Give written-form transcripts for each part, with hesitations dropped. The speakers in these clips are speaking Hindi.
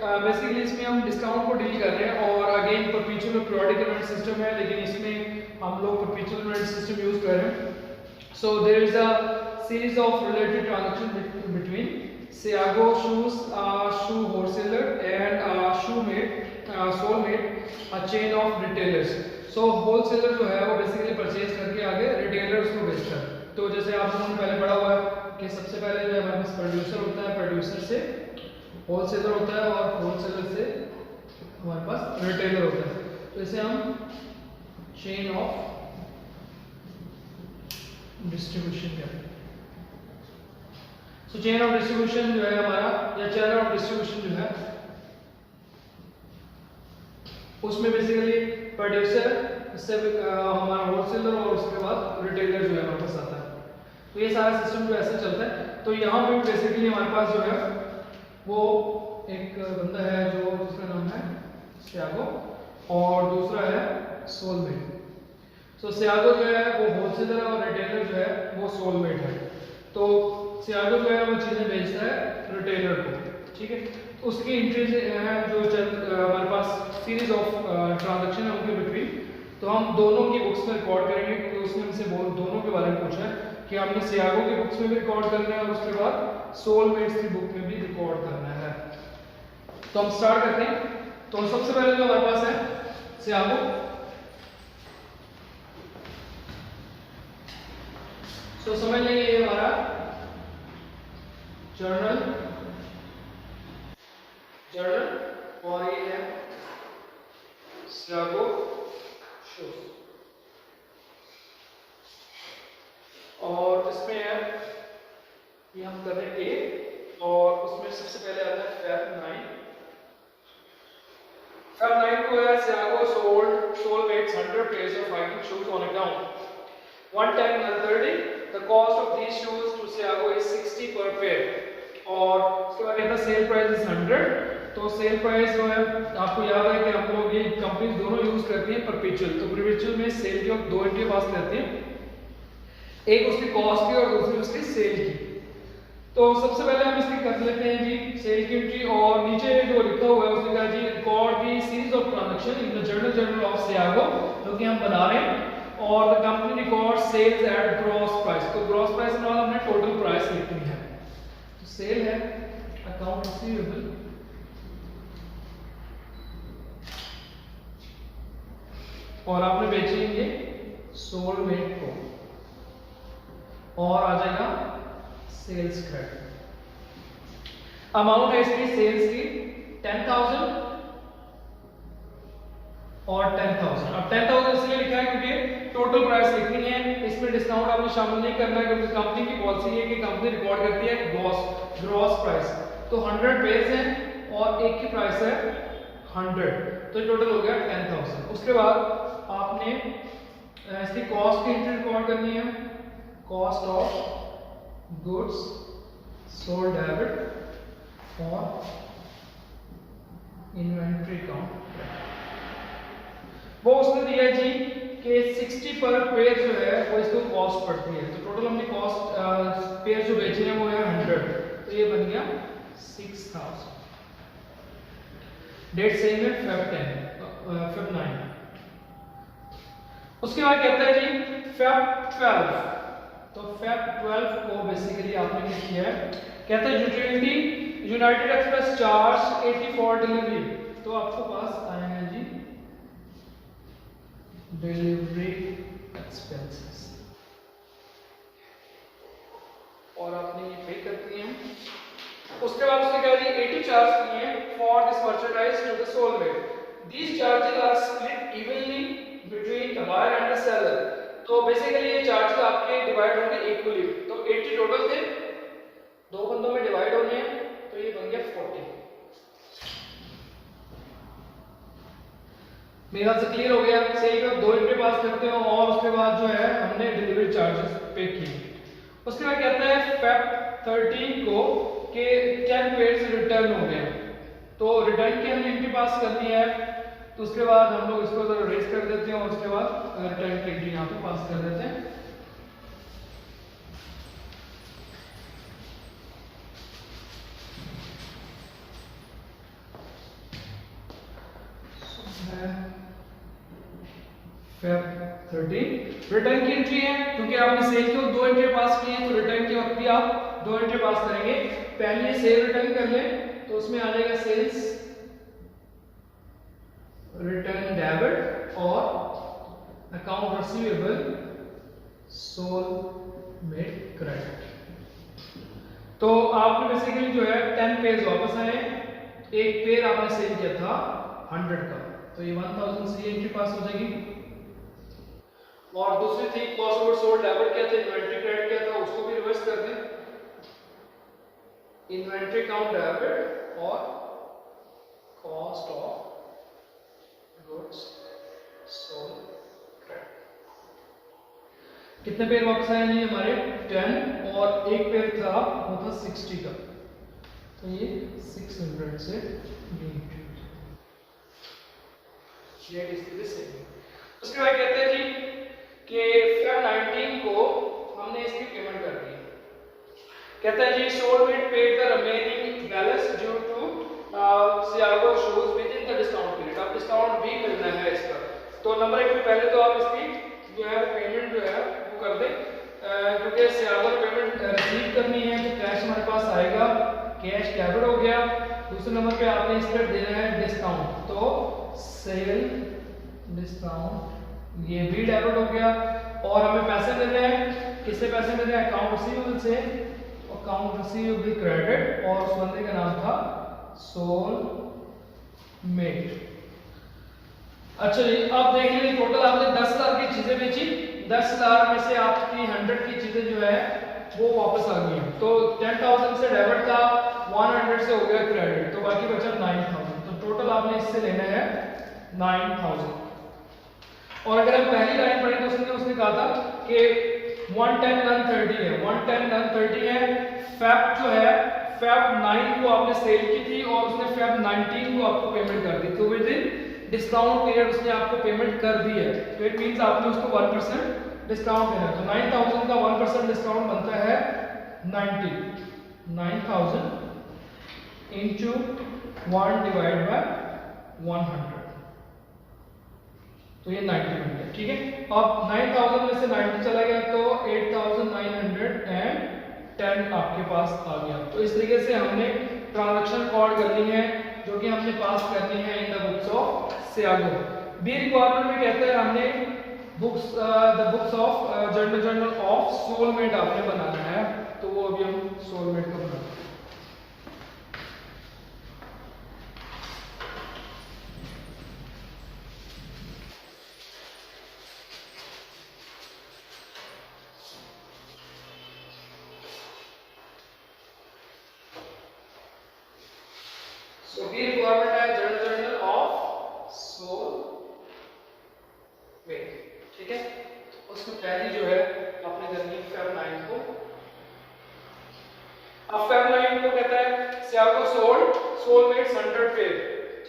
बेसिकली इसमें हम डिस्काउंट को डील कर रहे हैं और अगेन परपेचुअल और पीरियोडिक इवेंट सिस्टम है, लेकिन इसमें हम लोग परपेचुअल इवेंट सिस्टम यूज कर रहे हैं। So there is a series of related transaction between Seago shoes shoe wholesaler and shoemate soulmate a chain of retailers। so wholesaler जो है वो बेसिकली परचेज करके आगे रिटेलर्स को बेचता है। तो जैसे आप लोगों ने पहले पढ़ा हुआ है कि सबसे पहले जो है हमारे पास प्रोड्यूसर होता है, प्रोड्यूसर से होलसेलर होता है और होलसेलर से हमारे पास रिटेलर होता है। तो इसे हम चेन ऑफ डिस्ट्रीब्यूशन कहते हैं। तो चेन ऑफ डिस्ट्रीब्यूशन जो है हमारा या चैनल ऑफ डिस्ट्रीब्यूशन जो है उसमें बेसिकली प्रोड्यूसर से हमारा होलसेलर और उसके बाद रिटेलर जो है हमारे पास आता है। तो ये सारा सिस्टम जो ऐसे चलता है। तो यहाँ पे बेसिकली हमारे पास जो है वो एक बंदा है जो जिसका नाम है सियागो और दूसरा है सोलमेट। तो सियागो जो है वो होलसेलर और रिटेलर जो है वो सोलमेट है। तो सियागो जो है वो चीजें बेचता है रिटेलर को, ठीक है। तो उसकी एंट्रीज है जो हमारे पास सीरीज ऑफ ट्रांजैक्शन है उनके बिटवीन। तो हम दोनों की बुक्स में रिकॉर्ड करेंगे क्योंकि उसने हमसे दोनों के बारे में पूछा है कि हमने सियागो की बुक्स में भी रिकॉर्ड करना है और उसके बाद सोलमेट्स की बुक में भी रिकॉर्ड करना है। तो हम स्टार्ट करते हैं। तो सबसे पहले जो हमारे पास है सियागो। तो समझ लेंगे ये हमारा जर्नल और ये है सियागो शूज और इसमें है ये हम कर रहे हैं ए और उसमें सबसे पहले आता है Feb 9 को है Seago sold 100 pairs of hiking shoes on account 110 and 30। The cost of these shoes to Seago is 60 per pair और उसके बाद कहता है सेल प्राइस इज 100। तो सेल प्राइस जो है आपको याद है कि हम लोग ये कंपनीज दोनों यूज करती हैं परपेचुअल। तो परपेचुअल में सेल की दो एंट्री पास करती हैं, एक उसकी कॉस्ट की और दूसरी उसकी सेल की। तो सबसे पहले हम इसकी कर लेते हैं जी सेल की एंट्री और नीचे जो लिखा हुआ है उसने कहा जी record the series of transaction in the journal of Siago जो कि हम बना रहे हैं और the company record sales at gross price. तो ग्रॉस प्राइस में हमने टोटल प्राइस लिखनी है। तो सेल है अकाउंट रिसीवेबल और आपने बेचेंगे सोलमेट को और आ जाएगा सेल्स क्रेडिट। अमाउंट है इसकी सेल्स की 10,000 और 10,000। अब 10,000 इसलिए लिखा है क्योंकि टोटल प्राइस लिखनी है, इसमें डिस्काउंट आपने शामिल नहीं करना है क्योंकि कंपनी की पॉलिसी है कि कंपनी रिकॉर्ड करती है ग्रॉस प्राइस। तो 100 पेज है और एक की प्राइस है 100, तो टोटल हो गया 10,000। उसके बाद आपने इसकी कॉस्ट की एंट्री रिकॉर्ड करनी है, cost of goods sold debit और इन्वेंट्री काउंट। वो उसने दिया जी कि 60 पर पेयर जो है वो इसको कॉस्ट पड़ती है। तो टोटल हमने कॉस्ट पेयर जो बेचे हैं वो है 100, तो ये बन गया 6,000। डेट सेम है Feb 9। उसके बाद कहता है जी Feb 12। तो Feb 12 को बेसिकली आपने क्या किया है, कहता है United express charge 80 for delivery. तो आपको पास आएगा जी डिलीवरी एक्सपेंसेस और आपने ये पे कर दिए हैं। उसके बाद उसने कहा जी 80 चार्ज किए हैं for this merchandise to the soulmate. These charges are split evenly between the buyer and the seller. तो बेसिकली ये चार्जेस आपके डिवाइड होंगे इक्वली। तो 80 टोटल थे, दो बंदों में डिवाइड होने हैं, तो ये बन गया 40। मेरा से क्लियर हो गया। सेल का दो एंट्री पास करते हो और उसके बाद जो है हमने डिलीवरी चार्जेस पे किए। उसके बाद कहता है Feb 13 को कि 10 पेयर्स रिटर्न हो गए। तो रिटर्न की हमने एंट्री पास करनी है, तो उसके बाद हम लोग इसको जरा रेस कर देते हैं और उसके बाद रिटर्न की एंट्री यहाँ पे पास कर देते हैं। Feb 13 रिटर्न की एंट्री है, क्योंकि आपने सेल के 2 एंट्री पास की है तो रिटर्न के वक्त भी आप 2 एंट्री पास करेंगे। पहले सेल रिटर्न कर लें तो उसमें आ जाएगा सेल्स रिटर्न डेबिट और account receivable sold made credit. तो आपने बेसिकली जो है 10 पेज वापस आए, एक पेयर आपने सेल किया था 100 का, तो ये 1000 से एंट्री पास हो जाएगी। और दूसरी थी कॉस्ट ऑफ सोल्ड डेबिट क्या था, इन्वेंटरी क्रेडिट क्या था, उसको भी रिवर्स कर दें, इन्वेंटरी अकाउंट डेबिट और cost of goods sold credit. कितने पेयर वापस आए जी हमारे 10, और एक पेयर था वो था 60 का, तो ये 600 से उसके बाद कहते हैं जी कि Feb 19 को हमने इसकी पेमेंट कर दी। कहता है जी Solmade paid the remaining balance due to Siago shoes within the discount period. अब डिस्काउंट भी मिलना है इसका, तो नंबर 1 पे पहले तो आप इसकी जो है पेमेंट जो है वो कर दें, क्योंकि सियागो पेमेंट रिसीव करनी है तो कैश हमारे पास आएगा, कैश डेबिट हो गया। दूसरे नंबर पे आपने इस पर देना है डिस्काउंट, तो सेल डिस्काउंट ये भी डेबिट हो गया। और हमें पैसे मिल रहे हैं, किससे पैसे मिल रहे हैं, अकाउंट रिसीवेबल से, अकाउंट रिसीवेबल क्रेडिट, और उस बंदे का नाम था सोल्ड मेड। अच्छा जी, अब देख लीजिए टोटल आपने 10,000 की चीजें बेची, 10,000 में से आपकी 100 की चीजें जो है वो वापस आ गई हैं, तो 10,000 से डेबिट था, 100 से हो गया क्रेडिट, तो बाकी बचा 9,000। तो टोटल आपने इससे लेना है 9,000। और अगर हम पहली लाइन पढ़ें तो उसने कहा था कि 110 नन 30 है, 110 नन 30 है। फेब जो है फेब 9 को आपने सेल की थी और उसने फेब 19 को आपको पेमेंट कर दी, तो विद इन डिस्काउंट पीरियड उसने आपको पेमेंट कर दी है, तो इट मींस आपने उसको 1% डिस्काउंट देना है। तो 9,000 का 1% डिस्काउंट बनता है 9,000 इंटू 1 डिवाइड बाय 100, तो ये 90 बन गया। ठीक है, अब 9,000 में से 90 चला गया तो 8,910 आपके पास आ गया। तो इस तरीके से हमने ट्रांजैक्शन रिकॉर्ड करनी है जो कि हमने पास करनी है in the books of Siago. B requirement में कहते हैं हमने books the books of journal of Solmade आपने बनाना है, तो वो अभी हम सोलमेड को बनाते हैं। So B requirement है जर्नल ऑफ सोलमेड। ठीक है, उसमें पहली जो है आपने करनी है फेब 9 को। अब फेब 9 को कहता है सियागो सोलमेड 100 पेयर।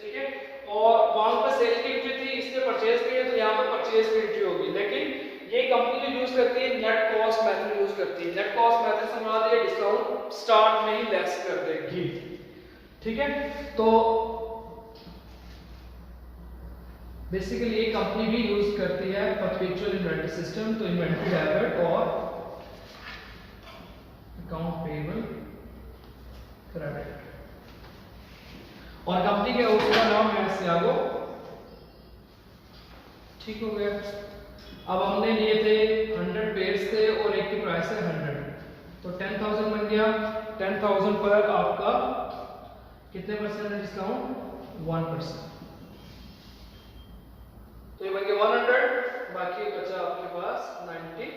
ठीक है, और वहां पर सेल की एंट्री थी, इसने परचेज की है तो यहाँ पर परचेज की एंट्री होगी, लेकिन ये कंपनी जो यूज करती है नेट कॉस्ट मेथड यूज करती है। नेट कॉस्ट मेथड से हमारा ये डिस्काउंट स्टार्ट में ही लेस कर देगी। ठीक है, तो बेसिकली ये कंपनी भी यूज करती है परपेचुअल इन्वेंटरी सिस्टम, तो इन्वेंटरी डेबिट और अकाउंट पेएबल क्रेडिट, और कंपनी के उसका नाम है सियागो। ठीक हो गया। अब हमने लिए थे 100 पेयर्स थे और एक की प्राइस है 100, तो 10,000 बन गया। 10,000 पर आपका कितने परसेंट है डिस्काउंट, 1%, तो ये बन गया 100, बाकी बचा आपके पास 900।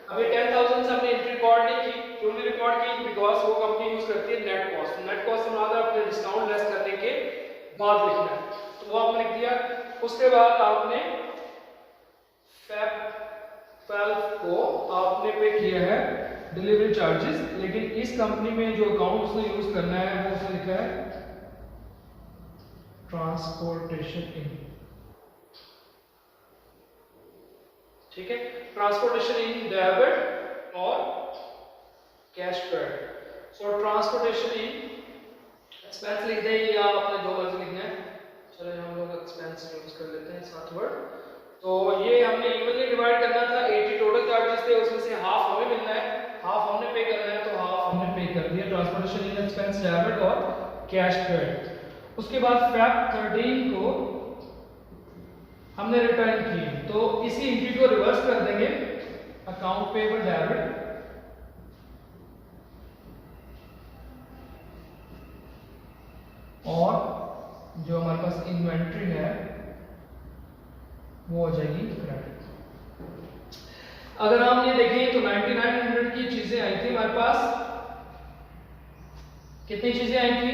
अभी 10,000 से हमने एंट्री रिकॉर्ड नहीं की, क्यों नहीं रिकॉर्ड की, बिकॉज वो कंपनी यूज करती है नेट कॉस्ट। नेट कॉस्ट से मतलब अपने डिस्काउंट लेस करने के बाद लिखना है, तो वो आपने लिख दिया। उसके बाद आपने फेब 12 को आपने पे किया है डिलीवरी चार्जेस, लेकिन इस कंपनी में जो अकाउंट उसने यूज करना है वो उसने लिखा है ट्रांसपोर्टेशन इन। ठीक है, ट्रांसपोर्टेशन इन डेबिट और कैश क्रेडिट। सो ट्रांसपोर्टेशन इन एक्सपेंस लिख दें या आपने जो मर्जी लिखना है, चलो हम लोग एक्सपेंस सेंस में यूज कर लेते हैं 7 वर्ड। तो ये हमने इवनली डिवाइड करना था, 80 टोटल चार्जेस थे, उसमें से हाफ हमें मिलना है, हाफ हमने पे करना है, तो हाफ हमने पे कर दिया, ट्रांसपोर्टेशन इन एक्सपेंस डेबिट और कैश क्रेडिट। उसके बाद Feb 13 को हमने रिटर्न की, तो इसी एंट्री को रिवर्स कर देंगे, अकाउंट पेबल डेबिट और जो हमारे पास इन्वेंट्री है वो हो जाएगी क्रेडिट। अगर हम ये देखें तो 9900 की चीजें आई थी हमारे पास, कितनी चीजें आई थी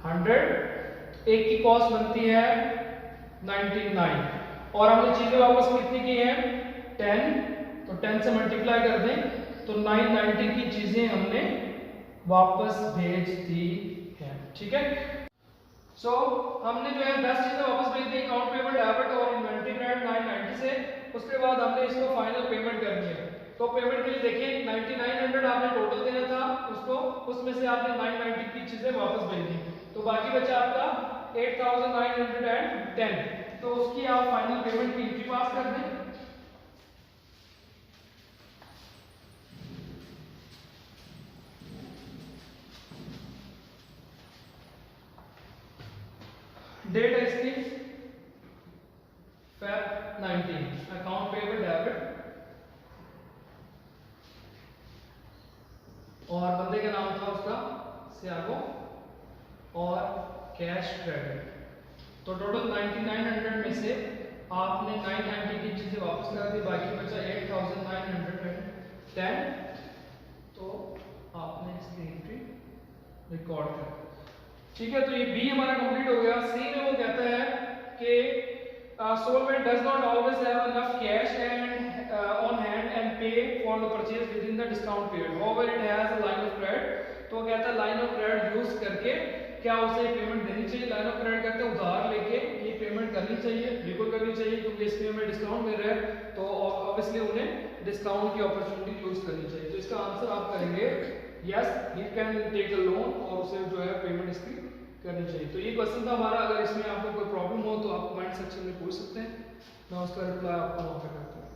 100, एक की कॉस्ट बनती है 99 और हमने चीजें वापस कितनी की हैं 10, तो 10 से मल्टीप्लाई कर दें तो 990 की चीजें हमने वापस भेज दी है। ठीक है, सो हमने जो है 10 चीजें वापस भेज दी अकाउंट पेबल डेबिट और इन्वेंट्री क्रेडिट 990 से। उसके बाद हमने इसको फाइनल पेमेंट करनी है, तो पेमेंट के लिए देखिए 9900 आपने टोटल देना था उसको, उसमें से आपने 990 की चीजें वापस भेज दी, तो बाकी बचा आपका 8910, तो उसकी आप फाइनल पेमेंट की एंट्री पास कर दें। डेट है इसकी Feb 19, अकाउंट पेबल डेबिट और बंदे का नाम था उसका सियागो और कैश क्रेडिट। तो टोटल 9900 में से आपने 990 की चीजें वापस कर दी, बाकी बचा 8910, तो आपने इसकी एंट्री रिकॉर्ड कर। ठीक है, तो ये बी हमारा कंप्लीट हो गया। सी में वो कहता है कि solvent does not always have enough cash and on hand and pay for the purchase within the discount period, however it has a line of credit. तो कहता है लाइन ऑफ क्रेडिट यूज करके क्या उसे पेमेंट देनी चाहिए। लाइन ऑफ क्रेडिट कहते हैं उधार लेके ये पेमेंट करनी चाहिए, बिल्कुल करनी चाहिए, क्योंकि इसमें हमें डिस्काउंट मिल रहा है तो ऑब्वियसली उन्हें डिस्काउंट की अपॉर्चुनिटी यूज करनी चाहिए। तो इसका आंसर आप करेंगे yes, he can take a loan और उसे जो है पेमेंट इसकी करनी चाहिए। तो ये क्वेश्चन था हमारा। अगर इसमें आपको कोई प्रॉब्लम हो तो आप कमेंट सेक्शन में पूछ सकते हैं, मैं उसका रिप्लाई आपको वहाँ पे करता हूँ।